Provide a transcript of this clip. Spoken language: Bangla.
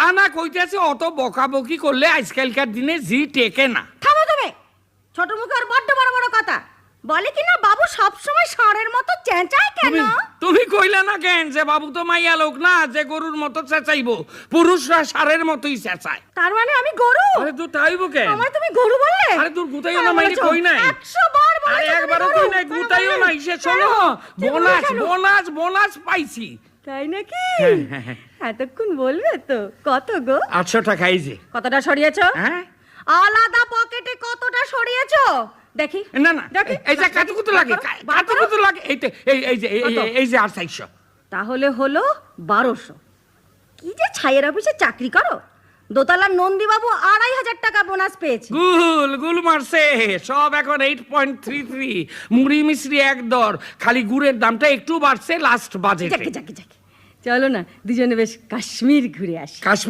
তা না কইতেছে অত বকাবকি করলে আজকালকার দিনে জি টেকে না। থামো তুমি, ছোট মুখে আর বড্ড বড় বড় কথা বলে কিনা বাবু সব সময় ষাঁড়ের মতো চেঁচায় কেন? তুমি কইলে না কেন যে বাবু তো মাইয়া লোক না যে গরুর মতো চেঁচাইবো, পুরুষরা ষাঁড়ের মতোই চেঁচায়। তার মানে আমি গরু? আরে তুই তাইবো কেন? আমার তুমি গরু বললে? আরে তোর গুতাইও না মাইরে কই নাই। 100 বার বলেছি। আরে একবারও কই নাই, গুতাইও নাই। সে শোনো, বোনাস বোনাস বোনাস পাইছি। তাই নাকি? এতক্ষণ বলবে তো। কত গো? 800 টাকা। এই যে কতটা সরিয়েছো? হ্যাঁ আলাদা পকেটে কতটা সরিয়েছো দেখি? না না, এই যে কাতুকুতু লাগে, কাতুকুতু লাগে। এই এই যে 400। তাহলে হলো 1200। কি যে ছাইয়ের অফিসে চাকরি করো, দোতলার নন্দীবাবু 2500 টাকা বোনাস পেয়েছে। গুল মারছে সব। এখন 8.33। মুড়ি মিশ্রি এক দর, খালি গুড়ের দামটা একটু বাড়ছে লাস্ট বাজেটে। যাকে চলো না দুজনে বেশ কাশ্মীর ঘুরে আসি।